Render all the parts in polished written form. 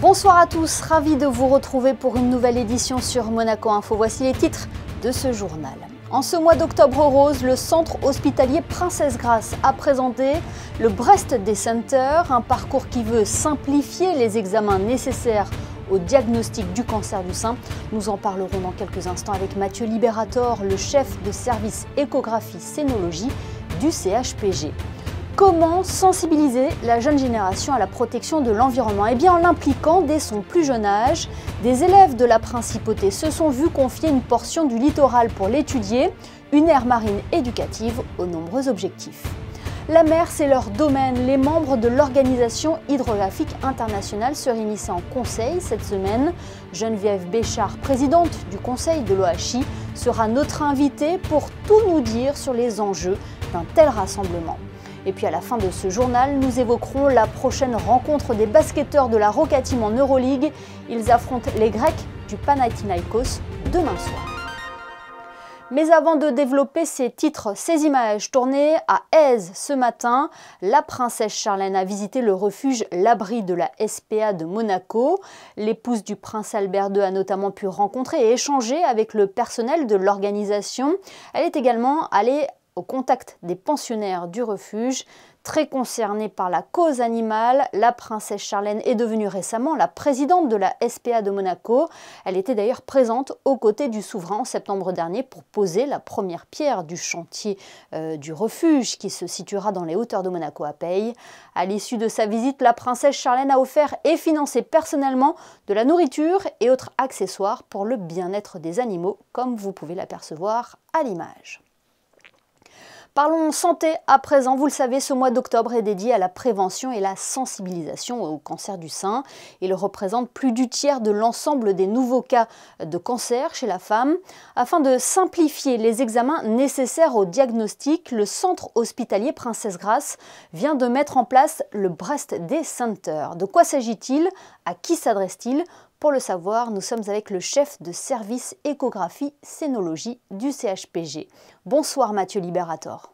Bonsoir à tous, ravi de vous retrouver pour une nouvelle édition sur Monaco Info. Voici les titres de ce journal. En ce mois d'octobre rose, le centre hospitalier Princesse Grace a présenté le Breast Day Center, un parcours qui veut simplifier les examens nécessaires au diagnostic du cancer du sein. Nous en parlerons dans quelques instants avec Mathieu Liberator, le chef de service échographie-scénologie du CHPG. Comment sensibiliser la jeune génération à la protection de l'environnement? Eh bien, en l'impliquant dès son plus jeune âge. Des élèves de la Principauté se sont vus confier une portion du littoral pour l'étudier, une aire marine éducative aux nombreux objectifs. La mer, c'est leur domaine. Les membres de l'Organisation hydrographique internationale se réunissaient en conseil cette semaine. Geneviève Béchard, présidente du conseil de l'OHI, sera notre invitée pour tout nous dire sur les enjeux d'un tel rassemblement. Et puis à la fin de ce journal, nous évoquerons la prochaine rencontre des basketteurs de la Roca Team en Euroleague. Ils affrontent les Grecs du Panathinaikos demain soir. Mais avant de développer ces titres, ces images tournées à Èze ce matin, la princesse Charlène a visité le refuge L'Abri de la SPA de Monaco. L'épouse du prince Albert II a notamment pu rencontrer et échanger avec le personnel de l'organisation. Elle est également allée au contact des pensionnaires du refuge. Très concernée par la cause animale, la princesse Charlène est devenue récemment la présidente de la SPA de Monaco. Elle était d'ailleurs présente aux côtés du souverain en septembre dernier pour poser la première pierre du chantier du refuge qui se situera dans les hauteurs de Monaco à Peille. À l'issue de sa visite, la princesse Charlène a offert et financé personnellement de la nourriture et autres accessoires pour le bien-être des animaux, comme vous pouvez l'apercevoir à l'image. Parlons santé à présent. Vous le savez, ce mois d'octobre est dédié à la prévention et la sensibilisation au cancer du sein. Il représente plus du tiers de l'ensemble des nouveaux cas de cancer chez la femme. Afin de simplifier les examens nécessaires au diagnostic, le centre hospitalier Princesse Grace vient de mettre en place le Breast Day Center. De quoi s'agit-il? À qui s'adresse-t-il? Pour le savoir, nous sommes avec le chef de service échographie-scénologie du CHPG. Bonsoir Mathieu Liberator.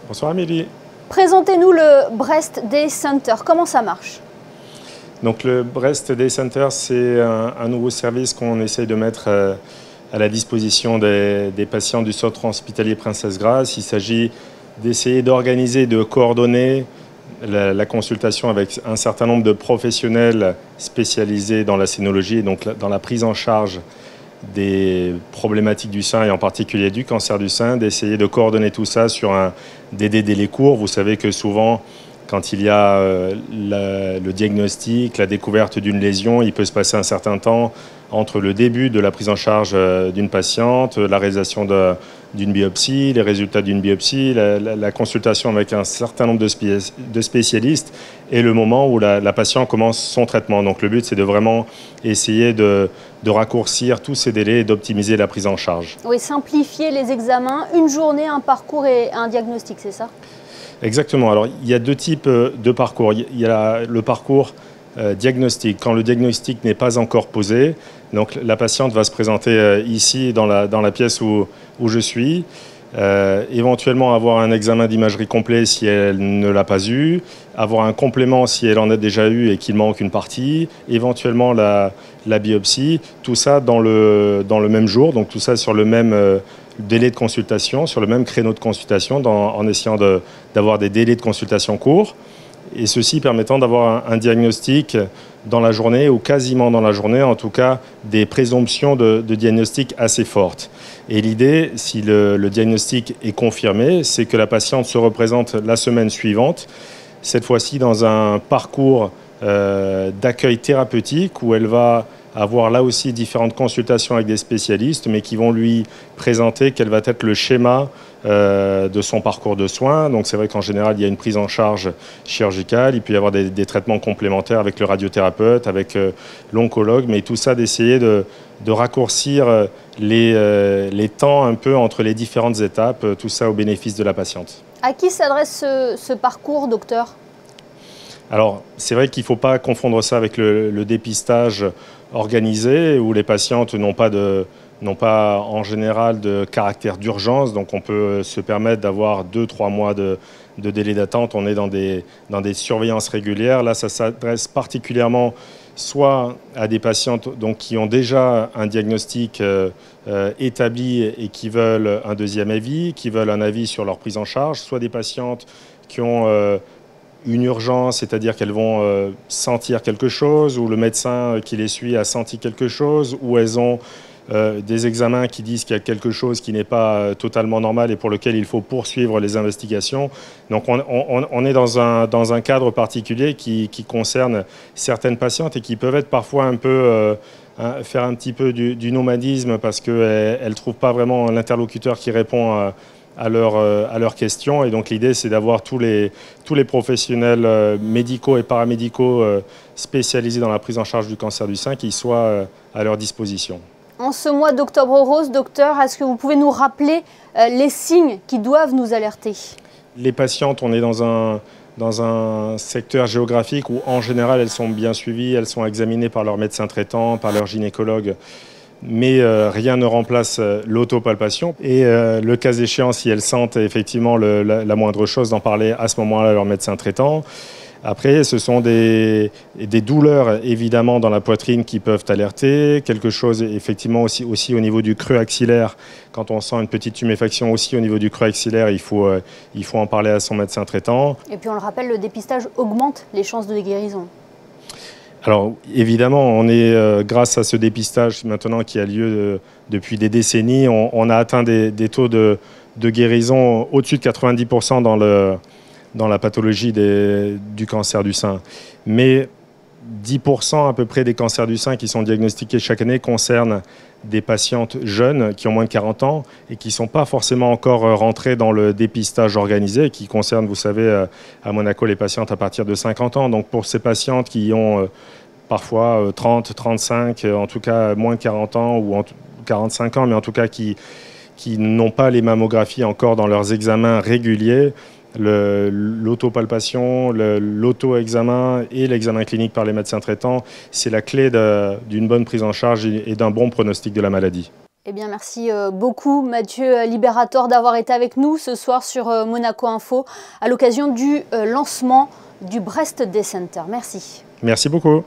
Bonsoir Amélie. Présentez-nous le Breast Day Center. Comment ça marche? Donc le Breast Day Center, c'est un nouveau service qu'on essaye de mettre à la disposition des patients du centre hospitalier Princesse Grace. Il s'agit d'essayer d'organiser, de coordonner la consultation avec un certain nombre de professionnels spécialisés dans la scénologie, donc dans la prise en charge des problématiques du sein et en particulier du cancer du sein, d'essayer de coordonner tout ça sur des délais courts. Vous savez que souvent, quand il y a le diagnostic, la découverte d'une lésion, il peut se passer un certain temps entre le début de la prise en charge d'une patiente, la réalisation d'une biopsie, les résultats d'une biopsie, la consultation avec un certain nombre de spécialistes et le moment où la patiente commence son traitement. Donc le but, c'est de vraiment essayer de raccourcir tous ces délais et d'optimiser la prise en charge. Oui, simplifier les examens, une journée, un parcours et un diagnostic, c'est ça? Exactement. Alors, il y a deux types de parcours. Il y a le parcours diagnostic. Quand le diagnostic n'est pas encore posé, donc la patiente va se présenter ici dans la pièce où je suis, éventuellement avoir un examen d'imagerie complet si elle ne l'a pas eu, avoir un complément si elle en a déjà eu et qu'il manque une partie, éventuellement la biopsie, tout ça dans le même jour, donc tout ça sur le même délai de consultation, sur le même créneau de consultation, en essayant d'avoir des délais de consultation courts, et ceci permettant d'avoir un diagnostic dans la journée, ou quasiment dans la journée, en tout cas des présomptions de diagnostic assez fortes. Et l'idée, si le diagnostic est confirmé, c'est que la patiente se représente la semaine suivante, cette fois-ci dans un parcours d'accueil thérapeutique où elle va avoir là aussi différentes consultations avec des spécialistes, mais qui vont lui présenter quel va être le schéma de son parcours de soins. Donc c'est vrai qu'en général, il y a une prise en charge chirurgicale, il peut y avoir des traitements complémentaires avec le radiothérapeute, avec l'oncologue, mais tout ça d'essayer de raccourcir les temps un peu entre les différentes étapes, tout ça au bénéfice de la patiente. À qui s'adresse ce parcours, docteur? Alors, c'est vrai qu'il ne faut pas confondre ça avec le dépistage organisé où les patientes n'ont pas en général de caractère d'urgence. Donc, on peut se permettre d'avoir 2-3 mois de délai d'attente. On est dans des surveillances régulières. Là, ça s'adresse particulièrement soit à des patientes donc, qui ont déjà un diagnostic établi et qui veulent un deuxième avis, qui veulent un avis sur leur prise en charge, soit des patientes qui ont une urgence, c'est-à-dire qu'elles vont sentir quelque chose, ou le médecin qui les suit a senti quelque chose, ou elles ont des examens qui disent qu'il y a quelque chose qui n'est pas totalement normal et pour lequel il faut poursuivre les investigations. Donc on est dans un cadre particulier qui concerne certaines patientes et qui peuvent être parfois un peu faire un petit peu du nomadisme parce qu'elles ne trouvent pas vraiment l'interlocuteur qui répond à leurs questions. Et donc l'idée, c'est d'avoir tous les professionnels médicaux et paramédicaux spécialisés dans la prise en charge du cancer du sein qui soient à leur disposition. En ce mois d'Octobre Rose, docteur, est-ce que vous pouvez nous rappeler les signes qui doivent nous alerter? Les patientes, on est dans un secteur géographique où en général elles sont bien suivies, elles sont examinées par leur médecin traitant, par leur gynécologue. Mais rien ne remplace l'autopalpation. Et le cas échéant, si elles sentent effectivement la moindre chose, d'en parler à ce moment-là à leur médecin traitant. Après, ce sont des douleurs évidemment dans la poitrine qui peuvent alerter. Quelque chose effectivement aussi au niveau du creux axillaire. Quand on sent une petite tuméfaction aussi au niveau du creux axillaire, il faut en parler à son médecin traitant. Et puis on le rappelle, le dépistage augmente les chances de guérison. Alors évidemment, on est grâce à ce dépistage maintenant qui a lieu depuis des décennies, on a atteint des taux de guérison au-dessus de 90% dans la pathologie du cancer du sein. Mais 10% à peu près des cancers du sein qui sont diagnostiqués chaque année concernent des patientes jeunes qui ont moins de 40 ans et qui ne sont pas forcément encore rentrées dans le dépistage organisé, qui concerne, vous savez, à Monaco, les patientes à partir de 50 ans. Donc pour ces patientes qui ont parfois 30, 35, en tout cas moins de 40 ans ou 45 ans, mais en tout cas qui n'ont pas les mammographies encore dans leurs examens réguliers, l'autopalpation, l'auto-examen et l'examen clinique par les médecins traitants, c'est la clé d'une bonne prise en charge et d'un bon pronostic de la maladie. Eh bien, merci beaucoup Mathieu Liberator d'avoir été avec nous ce soir sur Monaco Info à l'occasion du lancement du Breast Day Center. Merci. Merci beaucoup.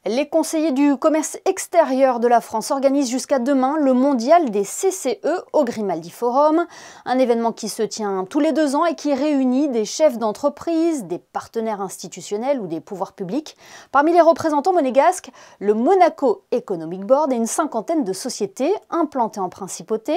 Les conseillers du commerce extérieur de la France organisent jusqu'à demain le mondial des CCE au Grimaldi Forum, un événement qui se tient tous les 2 ans et qui réunit des chefs d'entreprise, des partenaires institutionnels ou des pouvoirs publics. Parmi les représentants monégasques, le Monaco Economic Board et une 50aine de sociétés implantées en principauté.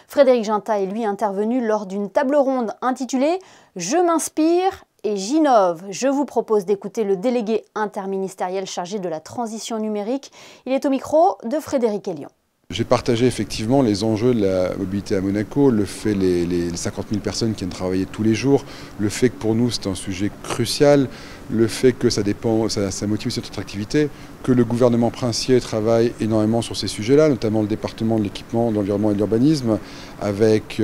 Frédéric Ginta est lui intervenu lors d'une table ronde intitulée « Je m'inspire ». Et j'innove. Je vous propose d'écouter le délégué interministériel chargé de la transition numérique. Il est au micro de Frédéric Elion. J'ai partagé effectivement les enjeux de la mobilité à Monaco, le fait les 50 000 personnes qui viennent travailler tous les jours, le fait que pour nous c'est un sujet crucial, le fait que ça motive aussi notre attractivité, que le gouvernement princier travaille énormément sur ces sujets-là, notamment le département de l'équipement, de l'environnement et de l'urbanisme, avec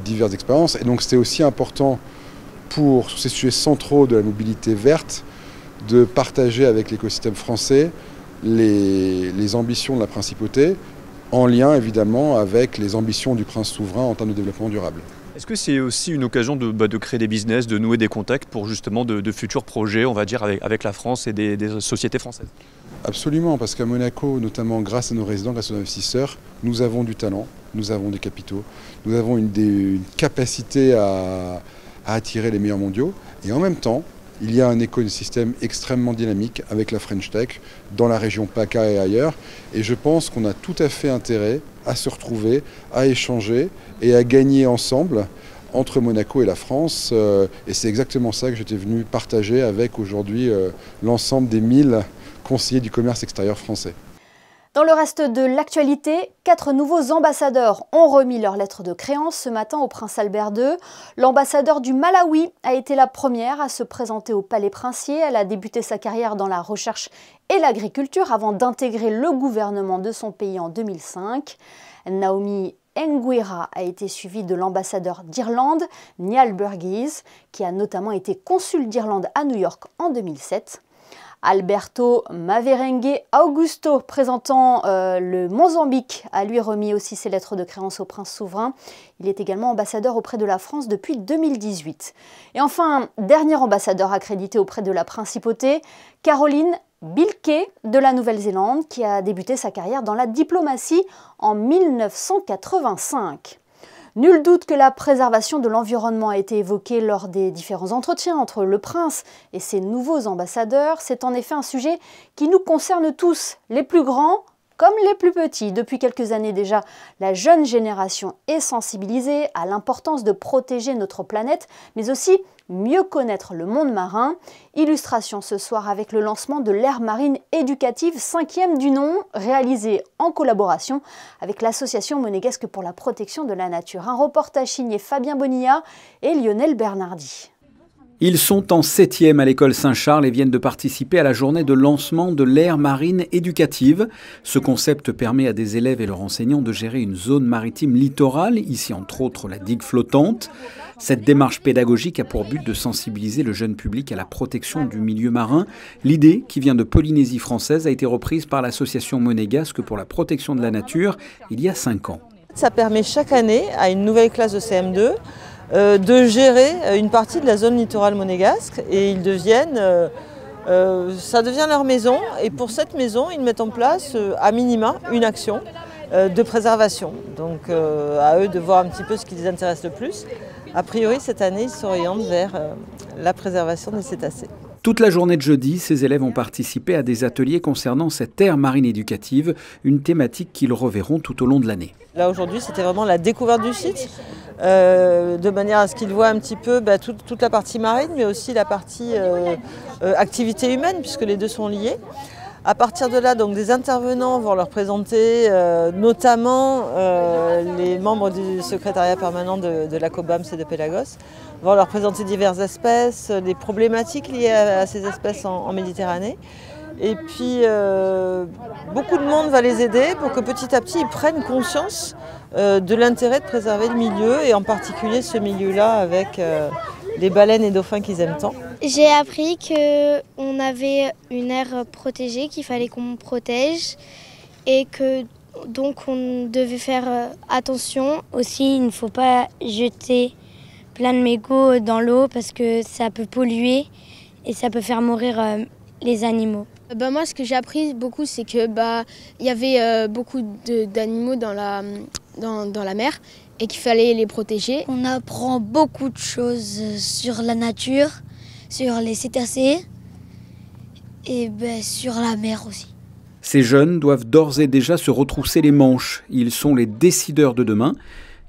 diverses expériences. Et donc c'était aussi important sur ces sujets centraux de la mobilité verte, de partager avec l'écosystème français les ambitions de la principauté, en lien évidemment avec les ambitions du prince souverain en termes de développement durable. Est-ce que c'est aussi une occasion de créer des business, de nouer des contacts pour justement de futurs projets, on va dire, avec la France et des sociétés françaises? Absolument, parce qu'à Monaco, notamment grâce à nos résidents, grâce aux investisseurs, nous avons du talent, nous avons des capitaux, nous avons une capacité à attirer les meilleurs mondiaux. Et en même temps, il y a un écosystème extrêmement dynamique avec la French Tech dans la région PACA et ailleurs. Et je pense qu'on a tout à fait intérêt à se retrouver, à échanger et à gagner ensemble entre Monaco et la France. Et c'est exactement ça que j'étais venu partager avec aujourd'hui l'ensemble des 1000 conseillers du commerce extérieur français. Dans le reste de l'actualité, 4 nouveaux ambassadeurs ont remis leur lettre de créance ce matin au prince Albert II. L'ambassadeur du Malawi a été la première à se présenter au palais princier. Elle a débuté sa carrière dans la recherche et l'agriculture avant d'intégrer le gouvernement de son pays en 2005. Naomi Nguira a été suivie de l'ambassadeur d'Irlande, Niall Burgess, qui a notamment été consul d'Irlande à New York en 2007. Alberto Maverengue Augusto, présentant le Mozambique, a lui remis aussi ses lettres de créance au prince souverain. Il est également ambassadeur auprès de la France depuis 2018. Et enfin, dernier ambassadeur accrédité auprès de la principauté, Caroline Bill Kay de la Nouvelle-Zélande qui a débuté sa carrière dans la diplomatie en 1985. Nul doute que la préservation de l'environnement a été évoquée lors des différents entretiens entre le prince et ses nouveaux ambassadeurs. C'est en effet un sujet qui nous concerne tous, les plus grands comme les plus petits. Depuis quelques années déjà, la jeune génération est sensibilisée à l'importance de protéger notre planète, mais aussi mieux connaître le monde marin. Illustration ce soir avec le lancement de l'aire marine éducative 5e du nom, réalisé en collaboration avec l'association monégasque pour la protection de la nature. Un reportage signé Fabien Bonilla et Lionel Bernardi. Ils sont en 7e à l'école Saint-Charles et viennent de participer à la journée de lancement de l'aire marine éducative. Ce concept permet à des élèves et leurs enseignants de gérer une zone maritime littorale, ici entre autres la digue flottante. Cette démarche pédagogique a pour but de sensibiliser le jeune public à la protection du milieu marin. L'idée, qui vient de Polynésie française, a été reprise par l'association monégasque pour la protection de la nature il y a 5 ans. Ça permet chaque année à une nouvelle classe de CM2 de gérer une partie de la zone littorale monégasque et ils deviennent, ça devient leur maison et pour cette maison ils mettent en place à minima une action de préservation. Donc à eux de voir un petit peu ce qui les intéresse le plus. A priori cette année ils s'orientent vers la préservation des cétacés. Toute la journée de jeudi, ces élèves ont participé à des ateliers concernant cette aire marine éducative, une thématique qu'ils reverront tout au long de l'année. Là aujourd'hui c'était vraiment la découverte du site, de manière à ce qu'ils voient un petit peu toute la partie marine, mais aussi la partie activité humaine, puisque les deux sont liés. À partir de là, donc, des intervenants vont leur présenter notamment les membres du secrétariat permanent de la COBAMS et de Pélagos, vont leur présenter diverses espèces, les problématiques liées à ces espèces en Méditerranée. Et puis beaucoup de monde va les aider pour que petit à petit ils prennent conscience de l'intérêt de préserver le milieu et en particulier ce milieu-là avec les baleines et dauphins qu'ils aiment tant. J'ai appris qu'on avait une aire protégée, qu'il fallait qu'on protège et que donc on devait faire attention. Aussi, il ne faut pas jeter plein de mégots dans l'eau parce que ça peut polluer et ça peut faire mourir les animaux. Moi, ce que j'ai appris beaucoup, c'est que y avait beaucoup d'animaux dans la mer et qu'il fallait les protéger. On apprend beaucoup de choses sur la nature, sur les cétacés et sur la mer aussi. Ces jeunes doivent d'ores et déjà se retrousser les manches. Ils sont les décideurs de demain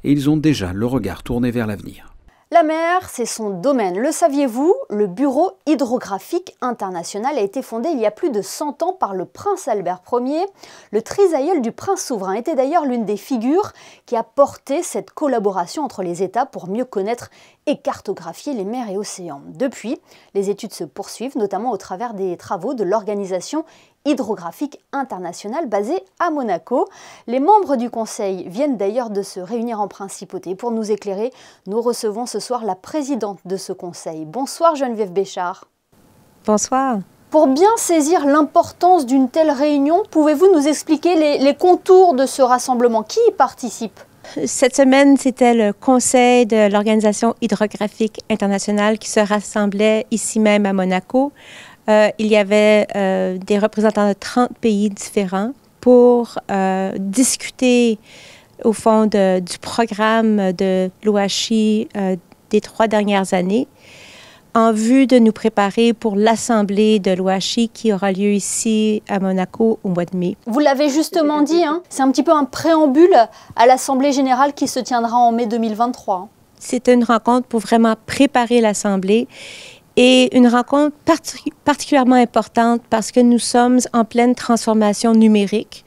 et ils ont déjà le regard tourné vers l'avenir. La mer, c'est son domaine. Le saviez-vous? Le Bureau hydrographique international a été fondé il y a plus de 100 ans par le prince Albert Ier. Le trisaïeul du prince souverain était d'ailleurs l'une des figures qui a porté cette collaboration entre les États pour mieux connaître et cartographier les mers et océans. Depuis, les études se poursuivent, notamment au travers des travaux de l'Organisation hydrographique internationale basée à Monaco. Les membres du Conseil viennent d'ailleurs de se réunir en principauté. Pour nous éclairer, nous recevons ce soir la présidente de ce Conseil. Bonsoir Geneviève Béchard. Bonsoir. Pour bien saisir l'importance d'une telle réunion, pouvez-vous nous expliquer les contours de ce rassemblement? Qui y participe? Cette semaine, c'était le Conseil de l'Organisation hydrographique internationale qui se rassemblait ici même à Monaco. Il y avait des représentants de 30 pays différents pour discuter au fond du programme de l'OHI des 3 dernières années en vue de nous préparer pour l'Assemblée de l'OHI qui aura lieu ici à Monaco au mois de mai. Vous l'avez justement dit, c'est un petit peu un préambule à l'Assemblée générale qui se tiendra en mai 2023. C'est une rencontre pour vraiment préparer l'Assemblée. Et une rencontre particulièrement importante parce que nous sommes en pleine transformation numérique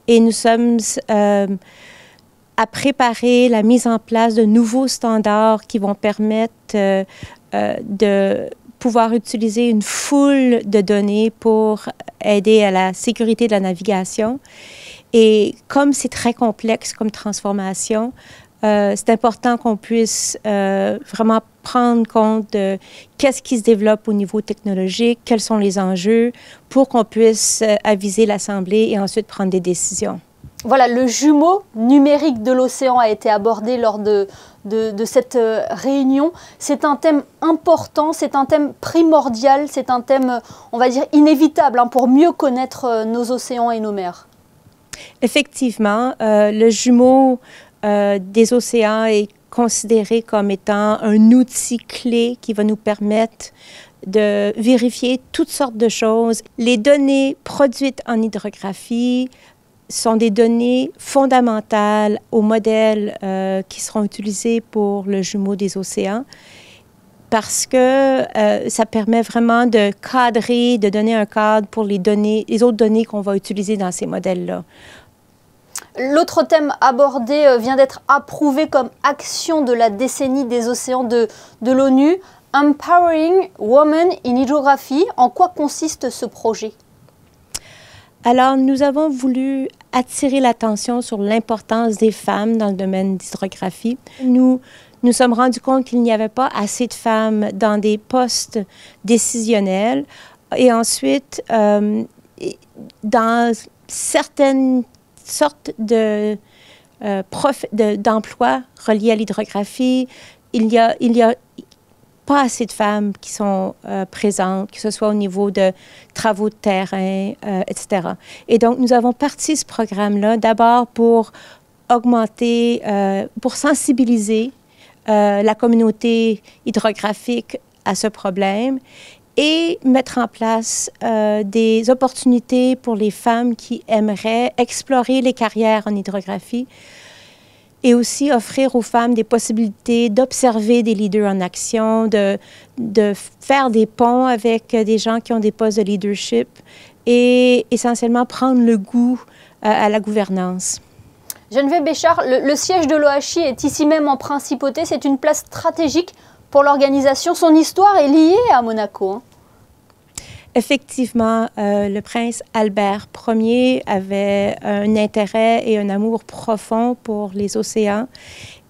et nous sommes à préparer la mise en place de nouveaux standards qui vont permettre de pouvoir utiliser une foule de données pour aider à la sécurité de la navigation. Et comme c'est très complexe comme transformation, c'est important qu'on puisse vraiment prendre compte de qu'est-ce qui se développe au niveau technologique, quels sont les enjeux, pour qu'on puisse aviser l'Assemblée et ensuite prendre des décisions. Voilà, le jumeau numérique de l'océan a été abordé lors de cette réunion. C'est un thème important, c'est un thème primordial, c'est un thème, on va dire, inévitable hein, pour mieux connaître nos océans et nos mers. Effectivement, le jumeau des océans est considéré comme étant un outil clé qui va nous permettre de vérifier toutes sortes de choses. Les données produites en hydrographie sont des données fondamentales aux modèles qui seront utilisés pour le jumeau des océans parce que ça permet vraiment de cadrer, de donner un cadre pour les autres données qu'on va utiliser dans ces modèles-là. L'autre thème abordé vient d'être approuvé comme action de la décennie des océans de l'ONU, Empowering Women in Hydrography. En quoi consiste ce projet? Alors, nous avons voulu attirer l'attention sur l'importance des femmes dans le domaine d'hydrographie. Nous sommes rendus compte qu'il n'y avait pas assez de femmes dans des postes décisionnels et ensuite, dans certaines sortes d'emplois reliés à l'hydrographie, il y a pas assez de femmes qui sont présentes, que ce soit au niveau de travaux de terrain, etc. Et donc, nous avons parti ce programme-là d'abord pour augmenter, pour sensibiliser la communauté hydrographique à ce problème et mettre en place des opportunités pour les femmes qui aimeraient explorer les carrières en hydrographie et aussi offrir aux femmes des possibilités d'observer des leaders en action, de faire des ponts avec des gens qui ont des postes de leadership et essentiellement prendre le goût à la gouvernance. Geneviève Béchard, le siège de l'OHI est ici même en principauté. C'est une place stratégique pour l'organisation. Son histoire est liée à Monaco. Hein. Effectivement, le prince Albert Ier avait un intérêt et un amour profond pour les océans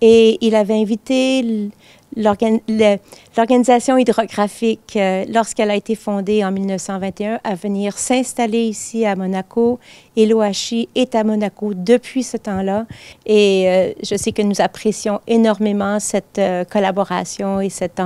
et il avait invité l'organisation hydrographique, lorsqu'elle a été fondée en 1921, à venir s'installer ici à Monaco. Et l'OHI est à Monaco depuis ce temps-là. Et je sais que nous apprécions énormément cette collaboration et cette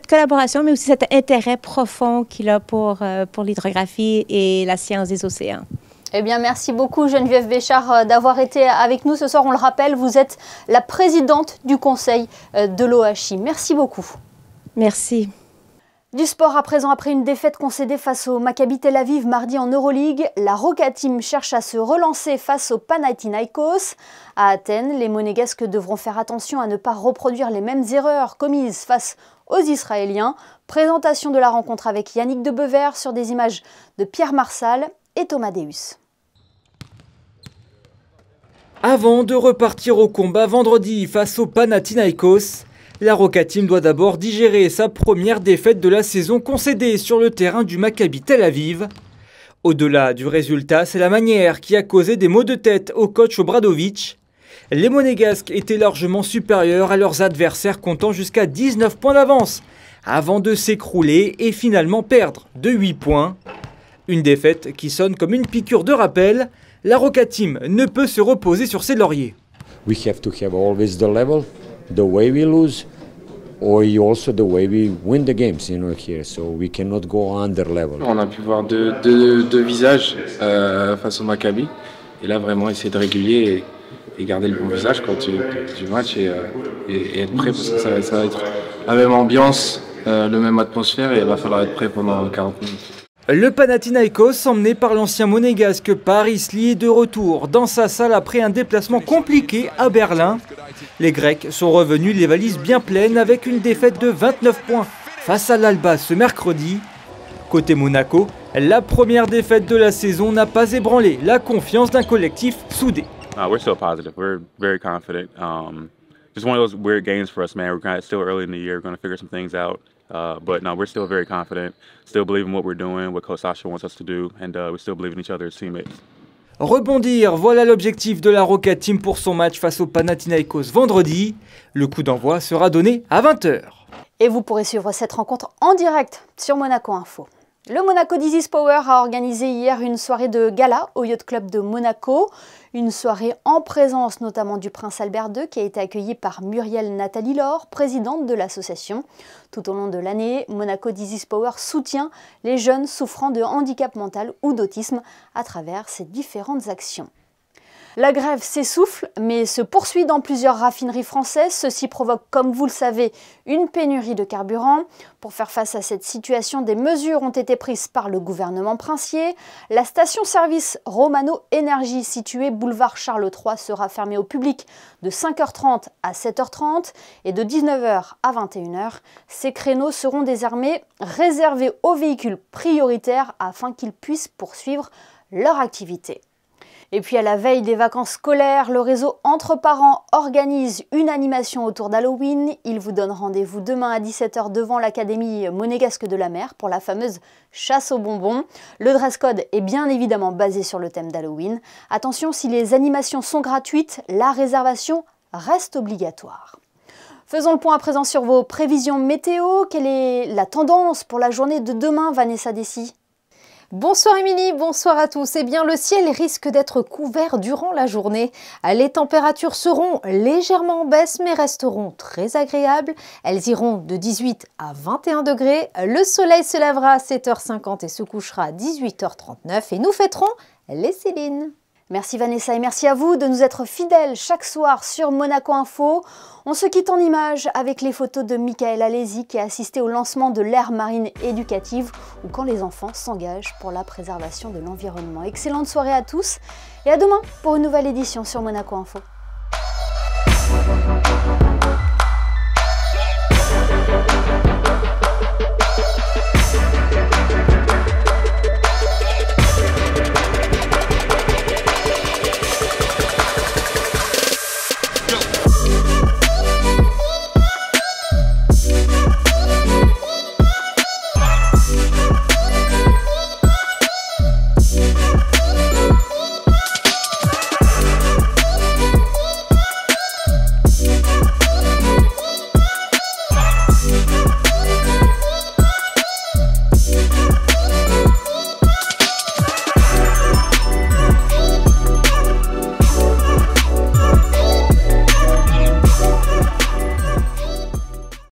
collaboration, mais aussi cet intérêt profond qu'il a pour l'hydrographie et la science des océans. Eh bien, merci beaucoup Geneviève Béchard d'avoir été avec nous ce soir. On le rappelle, vous êtes la présidente du conseil de l'OHI. Merci beaucoup. Merci. Du sport à présent, après une défaite concédée face au Maccabi Tel Aviv mardi en Euroleague, la Roca Team cherche à se relancer face au Panathinaikos. À Athènes, les Monégasques devront faire attention à ne pas reproduire les mêmes erreurs commises face aux Israéliens. Présentation de la rencontre avec Yannick Debever sur des images de Pierre Marsal et Thomas Deus. Avant de repartir au combat vendredi face au Panathinaikos, la Roca Team doit d'abord digérer sa première défaite de la saison concédée sur le terrain du Maccabi Tel Aviv. Au-delà du résultat, c'est la manière qui a causé des maux de tête au coach Obradovic. Les Monégasques étaient largement supérieurs à leurs adversaires comptant jusqu'à 19 points d'avance avant de s'écrouler et finalement perdre de 8 points. Une défaite qui sonne comme une piqûre de rappel. La Roca Team ne peut se reposer sur ses lauriers. We have to have always the level, the way we lose, or also the way we win the games, here. So we cannot go under level. On a pu voir deux visages face au Maccabi. Et là, vraiment, essayer de réguler et garder le bon visage du match et être prêt parce que ça va être la même ambiance, la même atmosphère et il va falloir être prêt pendant 40 minutes. Le Panathinaikos, emmené par l'ancien monégasque Paris Lee, est de retour dans sa salle après un déplacement compliqué à Berlin. Les Grecs sont revenus les valises bien pleines avec une défaite de 29 points face à l'Alba ce mercredi. Côté Monaco, la première défaite de la saison n'a pas ébranlé la confiance d'un collectif soudé. We're still positive. We're very confident. Just one of those weird games for us, man. We're kind of still early in the year. We're going to figure some things out. But no, we're still very confident, still believe in what we're doing, what Coach Sasha wants us to do, and we still believe in each other as teammates. Rebondir, voilà l'objectif de la Roca Team pour son match face au Panathinaikos vendredi. Le coup d'envoi sera donné à 20 h. Et vous pourrez suivre cette rencontre en direct sur Monaco Info. Le Monaco Disease Power a organisé hier une soirée de gala au Yacht Club de Monaco. Une soirée en présence notamment du prince Albert II qui a été accueillie par Muriel Nathalie Laure, présidente de l'association. Tout au long de l'année, Monaco Disease Power soutient les jeunes souffrant de handicap mental ou d'autisme à travers ses différentes actions. La grève s'essouffle, mais se poursuit dans plusieurs raffineries françaises. Ceci provoque, comme vous le savez, une pénurie de carburant. Pour faire face à cette situation, des mesures ont été prises par le gouvernement princier. La station-service Romano Énergie, située boulevard Charles III, sera fermée au public de 5h30 à 7h30 et de 19h à 21h. Ces créneaux seront désormais réservés aux véhicules prioritaires afin qu'ils puissent poursuivre leur activité. Et puis à la veille des vacances scolaires, le réseau Entre Parents organise une animation autour d'Halloween. Il vous donne rendez-vous demain à 17h devant l'Académie monégasque de la mer pour la fameuse chasse aux bonbons. Le dress code est bien évidemment basé sur le thème d'Halloween. Attention, si les animations sont gratuites, la réservation reste obligatoire. Faisons le point à présent sur vos prévisions météo. Quelle est la tendance pour la journée de demain, Vanessa Dessy ? Bonsoir Émilie, bonsoir à tous. Eh bien, le ciel risque d'être couvert durant la journée. Les températures seront légèrement en baisse, mais resteront très agréables. Elles iront de 18 à 21 degrés. Le soleil se lèvera à 7h50 et se couchera à 18h39. Et nous fêterons les Célines. Merci Vanessa et merci à vous de nous être fidèles chaque soir sur Monaco Info. On se quitte en images avec les photos de Michael Alési qui a assisté au lancement de l'aire marine éducative ou quand les enfants s'engagent pour la préservation de l'environnement. Excellente soirée à tous et à demain pour une nouvelle édition sur Monaco Info.